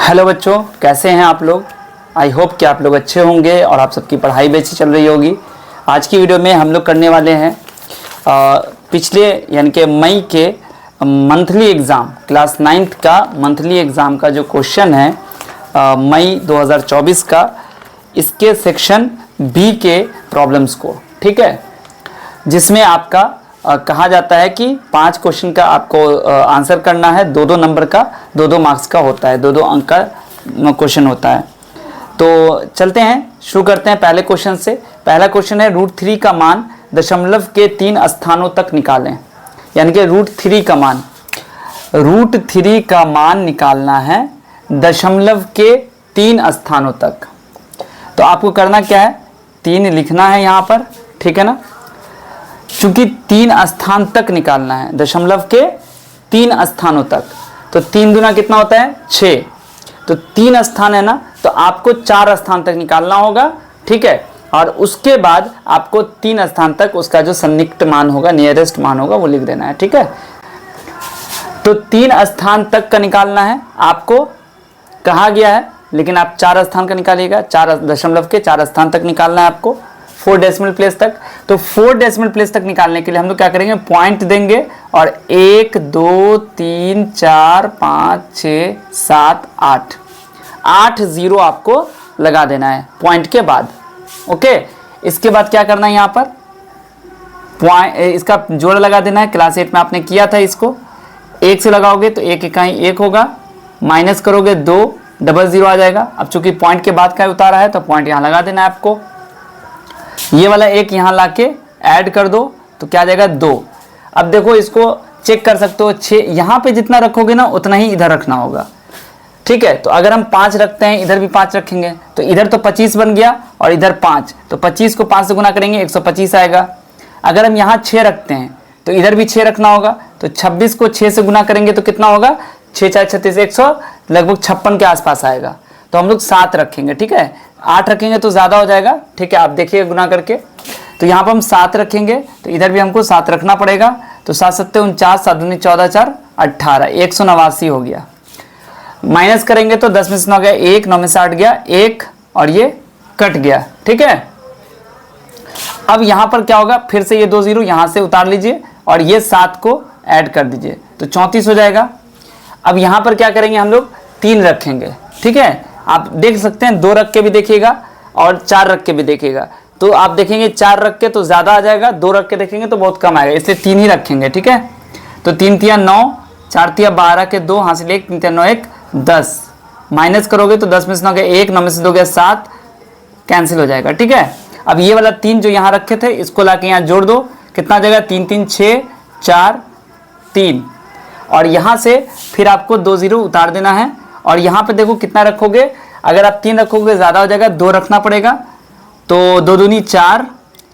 Hello बच्चों, कैसे हैं आप लोग। आई होप कि आप लोग अच्छे होंगे और आप सबकी पढ़ाई भी अच्छी चल रही होगी। आज की वीडियो में हम लोग करने वाले हैं पिछले यानी कि मई के मंथली एग्ज़ाम क्लास 9th का मंथली एग्ज़ाम का जो क्वेश्चन है मई 2024 का, इसके सेक्शन बी के प्रॉब्लम्स को, ठीक है, जिसमें आपका कहा जाता है कि 5 क्वेश्चन का आपको आंसर करना है। 2-2 नंबर का 2-2 मार्क्स का होता है, 2-2 अंक का क्वेश्चन होता है। तो चलते हैं, शुरू करते हैं पहले क्वेश्चन से। पहला क्वेश्चन है √3 का मान दशमलव के 3 स्थानों तक निकालें। यानी कि √3 का मान निकालना है दशमलव के 3 स्थानों तक। तो आपको करना क्या है, 3 लिखना है यहाँ पर, ठीक है ना, चूंकि 3 स्थान तक निकालना है, दशमलव के 3 स्थानों तक। तो 3 दूना कितना होता है, 6। तो 3 स्थान है ना, तो आपको 4 स्थान तक निकालना होगा, ठीक है। और उसके बाद आपको 3 स्थान तक उसका जो सन्निकट मान होगा, नियरेस्ट मान होगा, वो लिख देना है, ठीक है। तो 3 स्थान तक का निकालना है, आपको कहा गया है, लेकिन आप 4 स्थान का निकालिएगा। 4 दशमलव के 4 स्थान तक निकालना है आपको, 4 डेसिमल प्लेस तक। तो 4 डेसिमल प्लेस तक निकालने के लिए हम लोग क्या करेंगे, पॉइंट देंगे और 1 2 3 4 5 6 7 8 0 आपको लगा देना है पॉइंट के बाद। ओके, इसके बाद क्या करना है, यहाँ पर पॉइंट, इसका जोड़ लगा देना है। क्लास 8 में आपने किया था इसको। 1 से लगाओगे तो 1 इकाई 1 होगा, माइनस करोगे 2, डबल 0 आ जाएगा। अब चूंकि पॉइंट के बाद का उतारा है तो पॉइंट यहाँ लगा देना है आपको। ये वाला 1 यहाँ लाके ऐड कर दो तो क्या आ जाएगा, 2। अब देखो, इसको चेक कर सकते हो, 6 यहाँ पे जितना रखोगे ना उतना ही इधर रखना होगा, ठीक है। तो अगर हम 5 रखते हैं, इधर भी 5 रखेंगे, तो इधर तो 25 बन गया और इधर 5, तो 25 को 5 से गुना करेंगे 125 आएगा। अगर हम यहाँ 6 रखते हैं तो इधर भी 6 रखना होगा, तो 26 को 6 से गुना करेंगे तो कितना होगा, 6 4 36 100, लगभग 56 के आसपास आएगा। तो हम लोग 7 रखेंगे, ठीक है। 8 रखेंगे तो ज़्यादा हो जाएगा, ठीक है, आप देखिए गुना करके। तो यहाँ पर हम 7 रखेंगे, तो इधर भी हमको 7 रखना पड़ेगा। तो 7 7 49, 7 दूनी 14 4 18, 189 हो गया। माइनस करेंगे तो 10 में से 9 गया 1, 9 में से 8 गया 1, और ये कट गया, ठीक है। अब यहाँ पर क्या होगा, फिर से ये 2 0 यहाँ से उतार लीजिए और ये 7 को ऐड कर दीजिए, तो 34 हो जाएगा। अब यहाँ पर क्या करेंगे, हम लोग 3 रखेंगे, ठीक है। आप देख सकते हैं, 2 रख के भी देखिएगा और 4 रख के भी देखिएगा। तो आप देखेंगे 4 रख के तो ज़्यादा आ जाएगा, 2 रख के देखेंगे तो बहुत कम आएगा, इसलिए 3 ही रखेंगे, ठीक है। तो 3 तिया 9, 4 तिया 12 के 2 हासिल 1, 3 तिया 9 1 10, माइनस करोगे तो 10 में से 9 गया 1, 9 में से 2 गया 7, कैंसिल हो जाएगा, ठीक है। अब ये वाला 3 जो यहाँ रखे थे, इसको ला के यहाँ जोड़ दो, कितना आ जाएगा, 3 3 6 4 3, और यहाँ से फिर आपको 2 0 उतार देना है। और यहाँ पे देखो कितना रखोगे, अगर आप 3 रखोगे ज़्यादा हो जाएगा, 2 रखना पड़ेगा। तो 2 दूनी 4,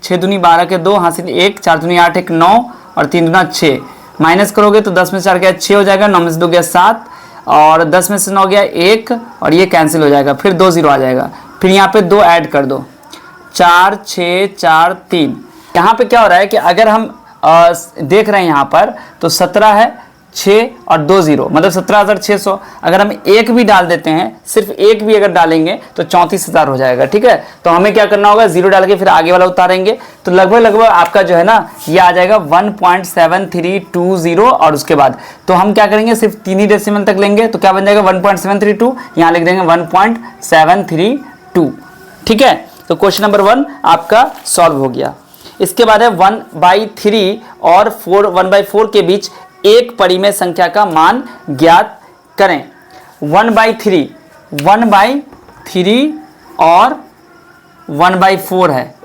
6 दूनी 12 के 2 हासिल 1, 4 दूनी 8 1 9, और 3 दूना 6, माइनस करोगे तो 10 में से 4 गया 6 हो जाएगा, 9 में से 2 गया 7, और 10 में से 9 गया 1, और ये कैंसिल हो जाएगा, फिर 2 0 आ जाएगा। फिर यहाँ पे 2 ऐड कर दो, 4 6 4 3। यहाँ पे क्या हो रहा है कि अगर हम देख रहे हैं यहाँ पर, तो 17 है, 6 और 2 0, मतलब 17,600। अगर हम 1 भी डाल देते हैं, सिर्फ 1 भी अगर डालेंगे तो 34,000 हो जाएगा, ठीक है। तो हमें क्या करना होगा, 0 डाल के फिर आगे वाला उतारेंगे, तो लगभग आपका जो है ना, ये आ जाएगा 1.7320। और उसके बाद तो हम क्या करेंगे, सिर्फ 3 ही डेसिमल तक लेंगे, तो क्या बन जाएगा 1.732, यहाँ लिख देंगे 1.732, ठीक है। तो क्वेश्चन नंबर 1 आपका सॉल्व हो गया। इसके बाद है 1/3 और 1/4 के बीच एक परिमेय संख्या का मान ज्ञात करें। 1/3 और 1/4 है,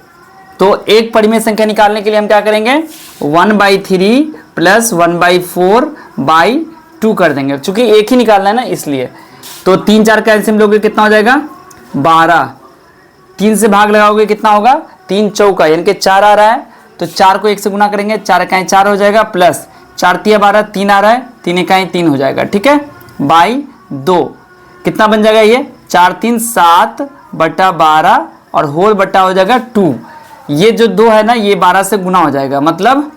तो एक परिमेय संख्या निकालने के लिए हम क्या करेंगे, 1/3 प्लस 1/4/2 कर देंगे, क्योंकि एक ही निकालना है ना, इसलिए। तो 3 4 का एलसीएम लोगे कितना हो जाएगा, 12। 3 से भाग लगाओगे कितना होगा, 3 चौका, यानी कि 4 आ रहा है, तो 4 को 1 से गुना करेंगे, 4 इकाई 4 हो जाएगा, प्लस 4 तिया 12, 3 आ रहा है, 3 इकाई 3 हो जाएगा, ठीक है, बाई 2। कितना बन जाएगा ये, 4 3 7/12 और होल बट्टा हो जाएगा 2। ये जो 2 है ना, ये 12 से गुना हो जाएगा, मतलब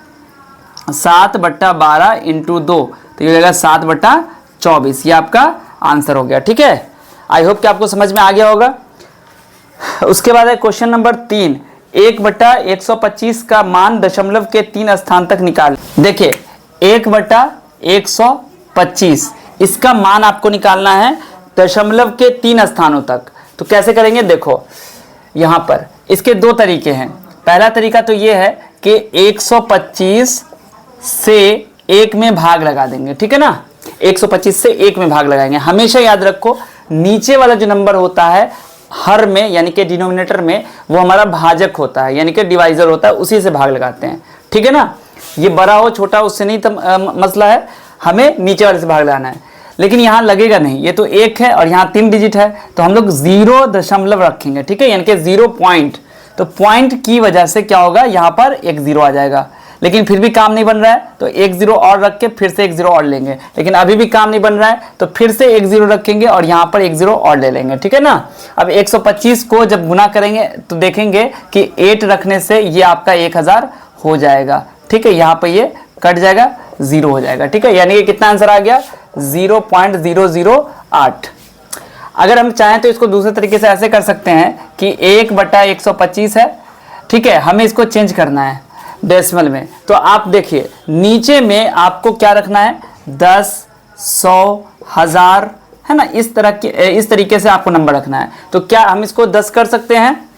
7/12 × 2, तो ये हो जाएगा 7/24। ये आपका आंसर हो गया, ठीक है। आई होप कि आपको समझ में आ गया होगा। उसके बाद है क्वेश्चन नंबर 3, 1/125 का मान दशमलव के 3 स्थान तक निकाल। देखिए 1/125 इसका मान आपको निकालना है दशमलव के 3 स्थानों तक। तो कैसे करेंगे, देखो यहां पर इसके दो तरीके हैं। पहला तरीका तो ये है कि 125 से 1 में भाग लगा देंगे, ठीक है ना। 125 से 1 में भाग लगाएंगे। हमेशा याद रखो नीचे वाला जो नंबर होता है हर में यानी कि डिनोमिनेटर में, वो हमारा भाजक होता है यानी कि डिवाइजर होता है, उसी से भाग लगाते हैं, ठीक है ना। ये बड़ा हो छोटा उससे नहीं मसला है, हमें नीचे वाले से भाग लगाना है। लेकिन यहाँ लगेगा नहीं, ये तो 1 है और यहाँ 3 डिजिट है, तो हम लोग 0 दशमलव रखेंगे, ठीक है, यानी कि 0 पॉइंट। तो पॉइंट की वजह से क्या होगा, यहाँ पर एक 0 आ जाएगा। लेकिन फिर भी काम नहीं बन रहा है तो एक 0 और रख के फिर से एक 0 और लेंगे। लेकिन अभी भी काम नहीं बन रहा है तो फिर से एक 0 रखेंगे और यहाँ पर एक 0 और ले लेंगे, ठीक है ना। अब 125 को जब गुना करेंगे तो देखेंगे कि 8 रखने से ये आपका 1000 हो जाएगा, ठीक है। यहाँ पर ये कट जाएगा, 0 हो जाएगा, ठीक है। यानी कि कितना आंसर आ गया, 0.008। अगर हम चाहें तो इसको दूसरे तरीके से ऐसे कर सकते हैं कि 1/125 है, ठीक है, हमें इसको चेंज करना है डेसिमल में। तो आप देखिए नीचे में आपको क्या रखना है, 10, 100, 1000, है ना। इस तरीके से आपको नंबर रखना है। तो क्या हम इसको 10 कर सकते हैं,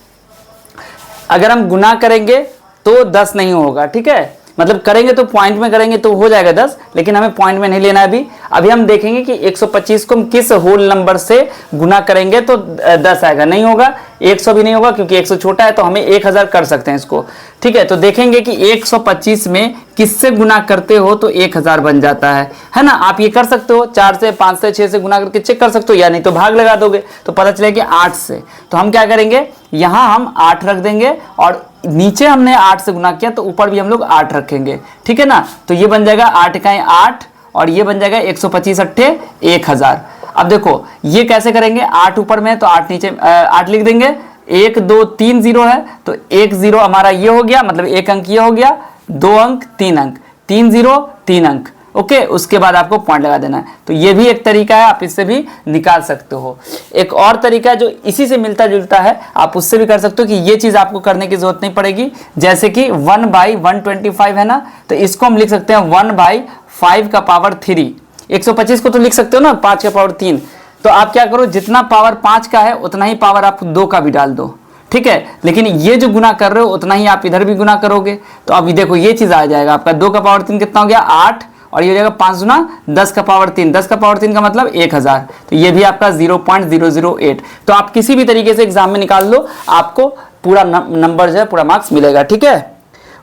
अगर हम गुना करेंगे तो 10 नहीं होगा, ठीक है। मतलब करेंगे तो पॉइंट में करेंगे तो हो जाएगा 10, लेकिन हमें पॉइंट में नहीं लेना है अभी हम देखेंगे कि 125 को हम किस होल नंबर से गुना करेंगे तो 10 आएगा। नहीं होगा, 100 भी नहीं होगा क्योंकि 100 छोटा है, तो हमें 1000 कर सकते हैं इसको, ठीक है। तो देखेंगे कि 125 में किससे गुना करते हो तो 1000 बन जाता है ना। आप ये कर सकते हो 4 से, 5 से, 6 से गुना करके चेक कर सकते हो, या नहीं तो भाग लगा दोगे तो पता चलेगा 8 से। तो हम क्या करेंगे, यहाँ हम 8 रख देंगे और नीचे हमने 8 से गुना किया तो ऊपर भी हम लोग 8 रखेंगे, ठीक है ना। तो ये बन जाएगा 8 का 8 और ये बन जाएगा 125 अट्ठे 1000। अब देखो ये कैसे करेंगे, 8 ऊपर में तो 8 नीचे 8 लिख देंगे। 1 2 3 0 है तो 1 0 हमारा ये हो गया, मतलब 1 अंक ये हो गया, 2 अंक 3 अंक, 3 0 3 अंक, ओके। उसके बाद आपको पॉइंट लगा देना है। तो ये भी एक तरीका है, आप इससे भी निकाल सकते हो। एक और तरीका जो इसी से मिलता जुलता है, आप उससे भी कर सकते हो कि ये चीज आपको करने की जरूरत नहीं पड़ेगी। जैसे कि 1/125 है ना, तो इसको हम लिख सकते हैं 1/5 का पावर 3। 125 को तो लिख सकते हो ना 5 का पावर 3। तो आप क्या करो, जितना पावर 5 का है उतना ही पावर आप 2 का भी डाल दो, ठीक है। लेकिन ये जो गुना कर रहे हो उतना ही आप इधर भी गुना करोगे। तो अभी देखो ये चीज आ जाएगा आपका 2 का पावर 3 कितना हो गया, 8, और ये हो जाएगा 5 गुना 10 का पावर 3। 10 का पावर 3 का मतलब 1000। तो ये भी आपका 0.008। तो आप किसी भी तरीके से एग्जाम में निकाल लो, आपको पूरा नंबर जो है पूरा मार्क्स मिलेगा, ठीक है।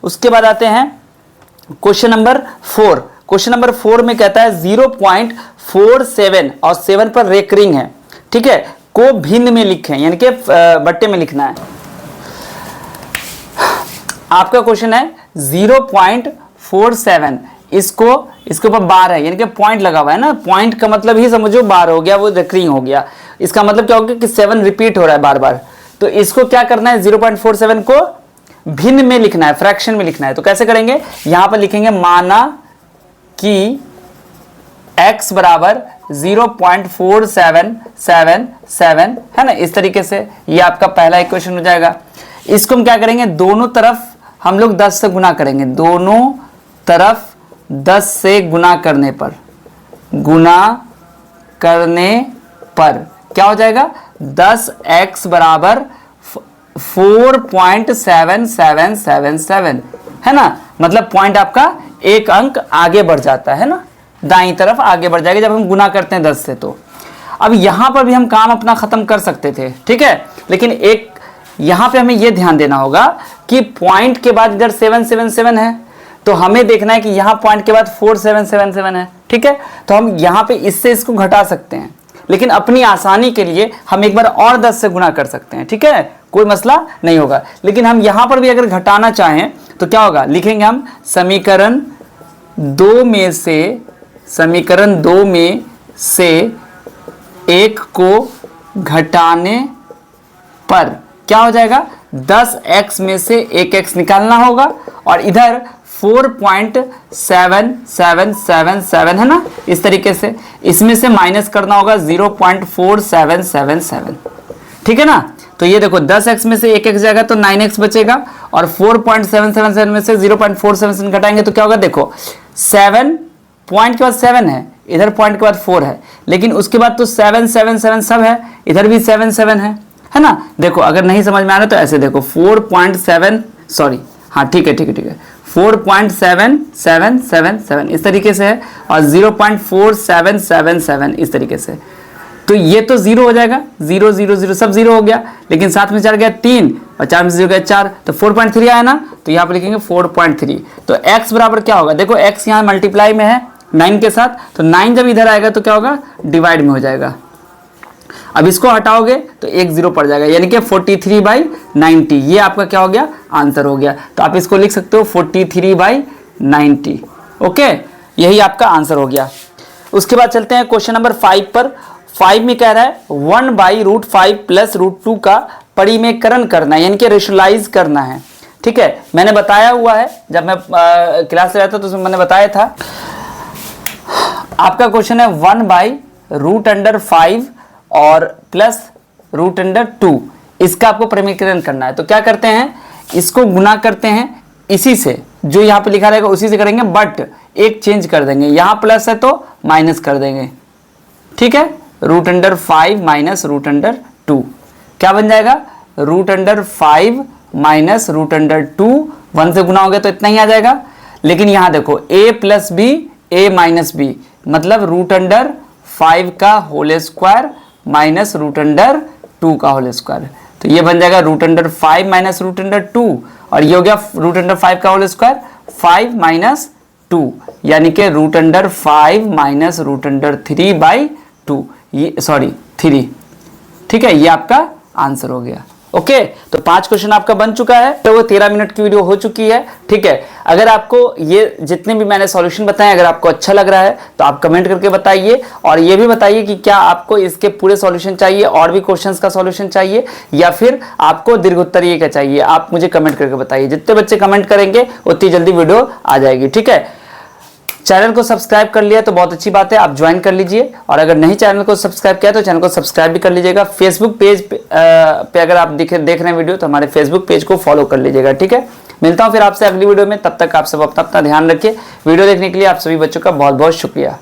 उसके बाद आते हैं क्वेश्चन नंबर 4। क्वेश्चन नंबर 4 में कहता है 0.47 और 7 पर रेकरिंग है, ठीक है, को भिन्न में लिखें, यानी कि बट्टे में लिखना है। आपका क्वेश्चन है 0.47, इसके ऊपर बार है, यानी कि पॉइंट लगा हुआ है ना। पॉइंट का मतलब ही समझो बार हो गया, वो रेकरिंग हो गया। इसका मतलब क्या हो गया कि 7 रिपीट हो रहा है बार बार। तो इसको क्या करना है, 0.47 को भिन्न में लिखना है, फ्रैक्शन में लिखना है। तो कैसे करेंगे, यहां पर लिखेंगे माना कि x बराबर 0.4777 है ना। इस तरीके से ये आपका पहला इक्वेशन हो जाएगा। इसको हम क्या करेंगे, दोनों तरफ हम लोग 10 से गुना करेंगे। दोनों तरफ 10 से गुना करने पर क्या हो जाएगा, 10x बराबर 4.7777 है ना। मतलब पॉइंट आपका एक अंक आगे बढ़ जाता है ना, दाईं तरफ आगे बढ़ जाएगा जब हम गुना करते हैं 10 से। तो अब यहां पर भी हम काम अपना खत्म कर सकते थे, ठीक है। लेकिन एक यहां पे हमें यह ध्यान देना होगा कि पॉइंट के बाद इधर 777 है, तो हमें देखना है कि यहां पॉइंट के बाद 4777 है, ठीक है। तो हम यहां पे इससे इसको घटा सकते हैं, लेकिन अपनी आसानी के लिए हम एक बार और 10 से गुना कर सकते हैं, ठीक है, कोई मसला नहीं होगा। लेकिन हम यहां पर भी अगर घटाना चाहें तो क्या होगा, लिखेंगे हम समीकरण 2 में से एक को घटाने पर क्या हो जाएगा, 10x में से 1x निकालना होगा और इधर 4.7777 है ना, इस तरीके से इसमें से माइनस करना होगा 0.4777, ठीक है ना। तो ये देखो 10x में से 1x जाएगा तो 9x बचेगा, और 4.777 में से 0.477 घटाएंगे तो क्या होगा, देखो 7 पॉइंट के बाद 7 है, इधर पॉइंट के बाद 4 है, लेकिन उसके बाद तो 7 7 7 सब है, इधर भी 7 7 है ना। देखो अगर नहीं समझ में आ रहा तो ऐसे देखो 4.7 सॉरी हाँ ठीक है 4.7777 इस तरीके से है, और 0.4777 इस तरीके से। तो ये तो 0 हो जाएगा, 0 0 0 सब 0 हो गया, लेकिन साथ में 4 गया 3 और 4 में से 0 गया 4, तो 4.3 आया ना, तो यहाँ पर लिखेंगे 4.3। तो x बराबर क्या होगा, देखो x यहाँ मल्टीप्लाई में है 9 के साथ, तो 9 जब इधर आएगा तो क्या होगा, डिवाइड में हो जाएगा। अब इसको हटाओगे तो 1 0 पड़ जाएगा, यानी कि 43/90, ये आपका क्या हो गया, आंसर हो गया। तो आप इसको लिख सकते हो 43/90। ओके, यही आपका आंसर हो गया। उसके बाद चलते हैं क्वेश्चन नंबर 5 पर। 5 में कह रहा है 1/√5 + √2 का परिमेयकरण करना है, यानी कि रेशनलाइज करना है। ठीक है, मैंने बताया हुआ है, जब मैं क्लास में रहता तो उसमें मैंने बताया था। आपका क्वेश्चन है 1/√5 और प्लस √2, इसका आपको परिमेयकरण करना है। तो क्या करते हैं, इसको गुना करते हैं इसी से, जो यहाँ पे लिखा रहेगा उसी से करेंगे, बट एक चेंज कर देंगे, यहाँ प्लस है तो माइनस कर देंगे। ठीक है, √5 माइनस √2 क्या बन जाएगा, √5 माइनस √2, 1 से गुना हो गया तो इतना ही आ जाएगा। लेकिन यहाँ देखो a + b a - b मतलब √5 का होल स्क्वायर माइनस √2 का होल स्क्वायर, तो ये बन जाएगा √5 माइनस √2, और ये हो गया √5 का होल स्क्वायर 5 माइनस 2, यानी कि √5 माइनस √3/2, ये सॉरी 3। ठीक है, ये आपका आंसर हो गया। ओके, तो 5 क्वेश्चन आपका बन चुका है, तो वो 13 मिनट की वीडियो हो चुकी है। ठीक है, अगर आपको ये जितने भी मैंने सॉल्यूशन बताए अगर आपको अच्छा लग रहा है तो आप कमेंट करके बताइए, और ये भी बताइए कि क्या आपको इसके पूरे सॉल्यूशन चाहिए, और भी क्वेश्चंस का सॉल्यूशन चाहिए, या फिर आपको दीर्घोत्तरीय का चाहिए, आप मुझे कमेंट करके बताइए। जितने बच्चे कमेंट करेंगे उतनी जल्दी वीडियो आ जाएगी। ठीक है, चैनल को सब्सक्राइब कर लिया तो बहुत अच्छी बात है, आप ज्वाइन कर लीजिए, और अगर नहीं चैनल को सब्सक्राइब किया तो चैनल को सब्सक्राइब भी कर लीजिएगा। फेसबुक पेज पे अगर आप देख रहे हैं वीडियो तो हमारे फेसबुक पेज को फॉलो कर लीजिएगा। ठीक है, मिलता हूं फिर आपसे अगली वीडियो में, तब तक आप सब अपना ध्यान रखिए। वीडियो देखने के लिए आप सभी बच्चों का बहुत बहुत शुक्रिया।